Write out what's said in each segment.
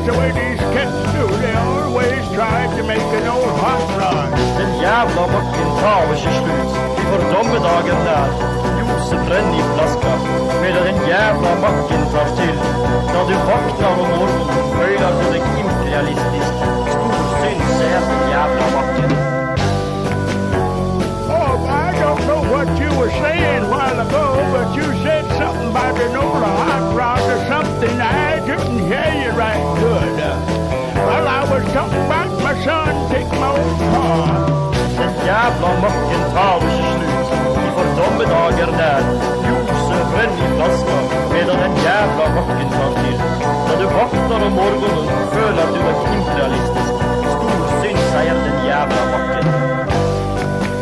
That's the way these cats do. They always try to make an old hot rod. Den jävla macken tar sig slut. Vi får domedagen där. Josef bränner i flaska. Medan den jävla macken tar till. När du vaknar om morgonen följer du dig imperialistisk. Stor synd säger den jävla macken. Oh, I don't know what you were saying a while ago, but you said something about an old hot rod or something. I didn't hear you right good. Well, I was talking about my son taking my old car. Den jävla macken tar sig slut. Vi får domedagar där. Josef bränner i flaska. Medan den jävla macken tar till. När du vaknar om morgonen följer du dig imperialistisk. Stor synd säger den jävla macken.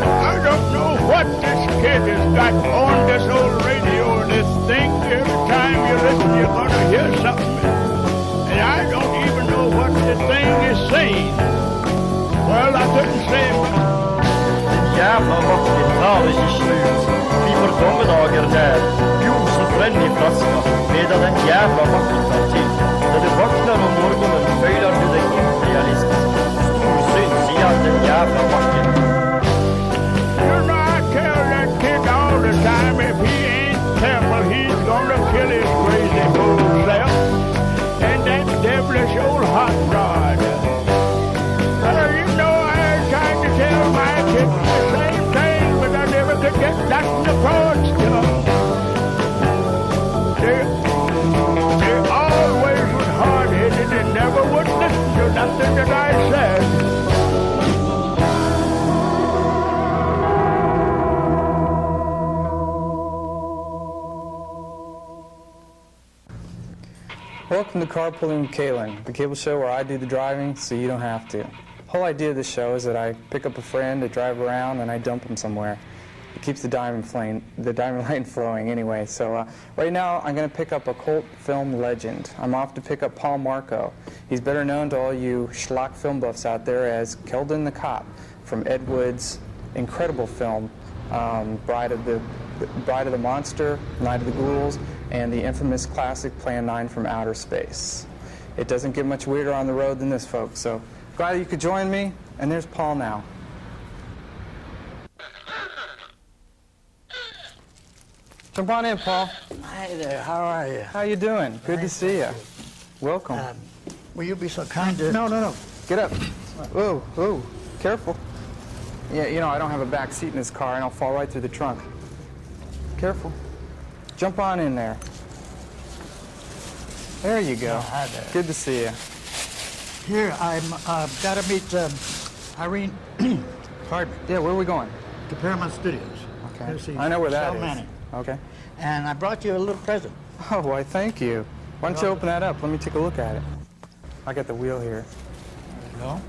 I don't know what this kid has got on this old radio or this thing. Every time you listen, you're going to hear something. And I don't even know what the thing is saying. Well, I couldn't say much. Den jävla macken tar sig slut. Vi får domedagar där. Josef bränner i flaska. Medan den jävla macken tar till. När du vaknar om morgonen följer du dig imperialistisk. Stor synd säger den jävla macken. You know, I tell that kid all the time, if he ain't careful, he's gonna kill his crazy old self. And that devilish old hot rod. Well, you know, I tried to tell my kids the same thing, but I never could get nothing across to them. They always was hard-headed and never would listen to nothing that I said. Welcome to Carpooling with Kalynn, the cable show where I do the driving so you don't have to. The whole idea of this show is that I pick up a friend, I drive around, and I dump him somewhere. It keeps the diamond lane flowing anyway. So right now I'm going to pick up a cult film legend. I'm off to pick up Paul Marco. He's better known to all you schlock film buffs out there as KELTON the Cop from Ed Wood's incredible film, Bride of the Monster, Night of the Ghouls, and the infamous classic Plan 9 from Outer Space. It doesn't get much weirder on the road than this, folks, so glad you could join me, and there's Paul now. Jump on in, Paul. Hi there, how are you? How you doing? Good to see you. Welcome. Will you be so kind to... No. Get up. Whoa, careful. Yeah, you know, I don't have a back seat in this car, and I'll fall right through the trunk. Careful. Jump on in there. There you go. Hi there. Good to see you. Here, I'm got to meet Irene. Pardon me. Yeah, where are we going? To Paramount Studios. Okay. I know where that is. Manning. Okay. And I brought you a little present. Oh, why, thank you. Why don't you open that up? Let me take a look at it. I got the wheel here. There you go.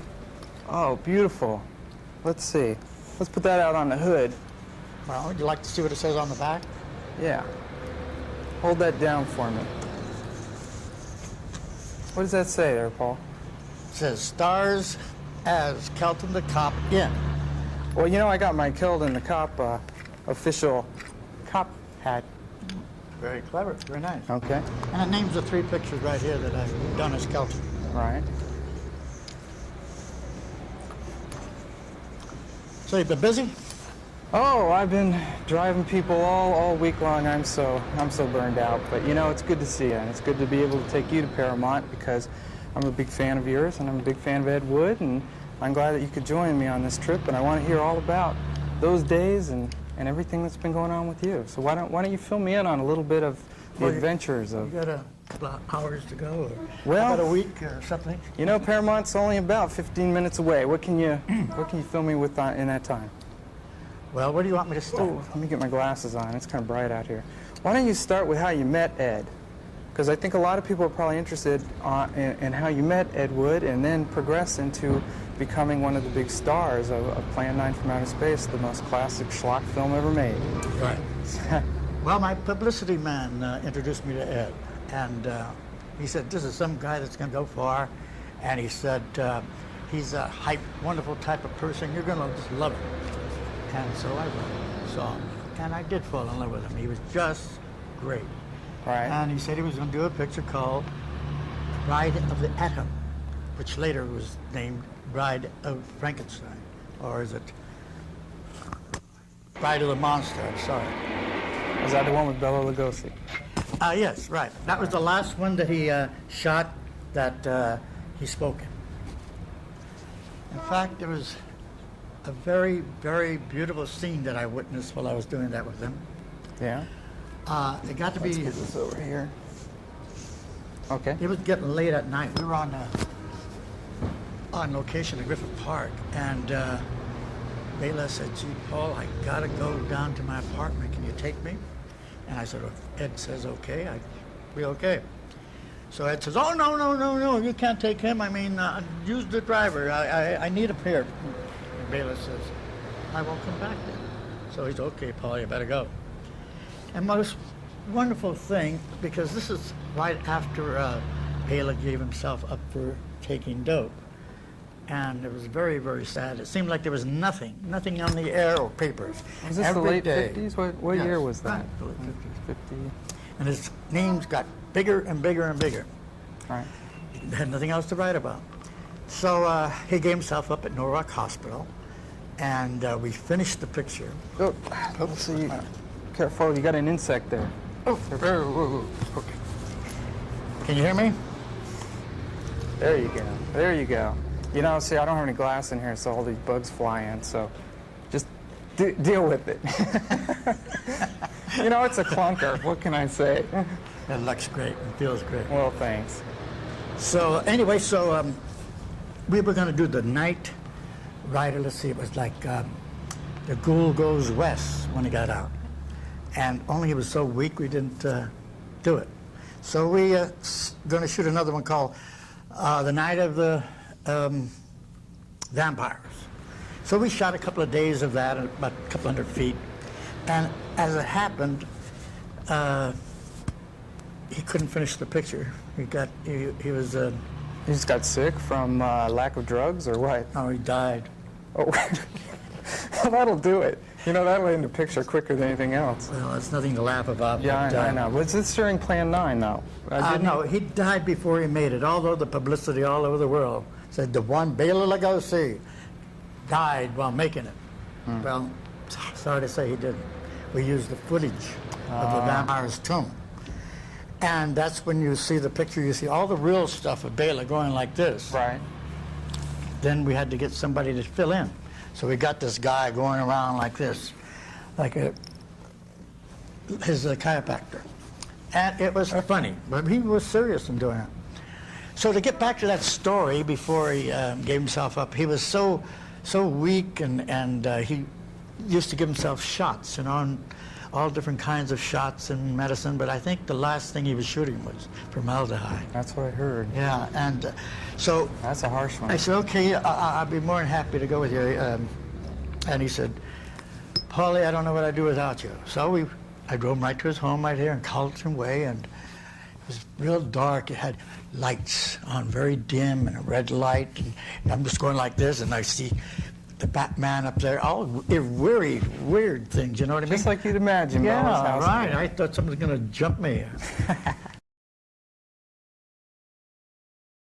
Oh, beautiful. Let's see. Let's put that out on the hood. Well, would you like to see what it says on the back? Yeah. Hold that down for me. What does that say there, Paul? It says, stars as KELTON the Cop in. Well, you know, I got my KELTON the Cop official cop hat. Very clever, very nice. Okay. And it names the 3 pictures right here that I've done as KELTON. Right. So you've been busy? Oh, I've been driving people all week long. I'm so burned out. But you know, it's good to see you, and it's good to be able to take you to Paramount because I'm a big fan of yours, and I'm a big fan of Ed Wood, and I'm glad that you could join me on this trip. And I want to hear all about those days and everything that's been going on with you. So why don't you fill me in on a little bit of the adventures of... You got a couple of hours to go, or well, about a week or something? You know, Paramount's only about 15 minutes away. What can you fill me with in that time? Well, where do you want me to start? Oh, let me get my glasses on. It's kind of bright out here. Why don't you start with how you met Ed? Because I think a lot of people are probably interested in how you met Ed Wood and then progress into becoming one of the big stars of Plan 9 from Outer Space, the most classic schlock film ever made. Right. Well, my publicity man introduced me to Ed, and he said, this is some guy that's going to go far, and he said, he's a hype, wonderful type of person. You're going to just love him. And so I saw him, and I did fall in love with him. He was just great. Right. And he said he was going to do a picture called Bride of the Atom, which later was named Bride of Frankenstein, or is it Bride of the Monster? I'm sorry. Was that the one with Bela Lugosi? Yes, right. That was the last one that he shot that he spoke in. In fact, there was a very, very beautiful scene that I witnessed while I was doing that with him. Yeah. It got to be. Let's get this over here. Okay. It was getting late at night. We were on location at Griffith Park, and Bela said, "Gee, Paul, I gotta go down to my apartment. Can you take me?" And I said, "If Ed says okay, I'll be okay." So Ed says, "Oh, no, you can't take him. I mean, use the driver. I need him here." And Bela says, "I won't come back then." So he's, "Okay, Paul, you better go." And most wonderful thing, because this is right after Bela gave himself up for taking dope. And it was very, very sad. It seemed like there was nothing on the air or papers. Was this Every the late day. 50s? What Yes, year was that? right, the late 50s. 50. And his names got bigger and bigger and bigger. Right. He had nothing else to write about. So he gave himself up at Norwalk Hospital, and we finished the picture. Oh, let's see. Careful, you got an insect there. Oh, okay. Can you hear me? There you go. There you go. You know, see, I don't have any glass in here, so all these bugs fly in, so just deal with it. You know, it's a clunker. What can I say? It looks great and feels great. Well, thanks. So anyway, we were going to do the night rider. Let's see, it was like the Ghoul Goes West when he got out. And only he was so weak we didn't do it. So we going to shoot another one called The Night of the Vampires. So we shot a couple of days of that, about a couple hundred feet. And as it happened, he couldn't finish the picture. He was... You just got sick from lack of drugs, or what? Oh, he died. Oh, well, that'll do it. You know, that'll end the picture quicker than anything else. Well, it's nothing to laugh about. Yeah, but, I know. Was this during Plan 9, though? No, he died before he made it, although the publicity all over the world said the one Bela Lugosi died while making it. Well, sorry to say he didn't. We used the footage of the vampire's tomb. And that's when you see the picture, you see all the real stuff of Bela going like this. Right. Then we had to get somebody to fill in. So we got this guy going around like this, like his chiropractor. And it was funny, but he was serious in doing it. So to get back to that story, before he gave himself up, he was so weak, and he used to give himself shots, you know, and all different kinds of shots and medicine, but I think the last thing he was shooting was formaldehyde. That's what I heard. Yeah, and so... That's a harsh one. I said, okay, I'll be more than happy to go with you. And he said, Paulie, I don't know what I'd do without you. So I drove him right to his home right here in Carlton Way, and it was real dark. It had lights on, very dim, and a red light, and I'm just going like this, and I see the Batman up there, all weird things, you know what I mean? Just like you'd imagine. Yeah, Bella's house right. there. I thought someone was going to jump me.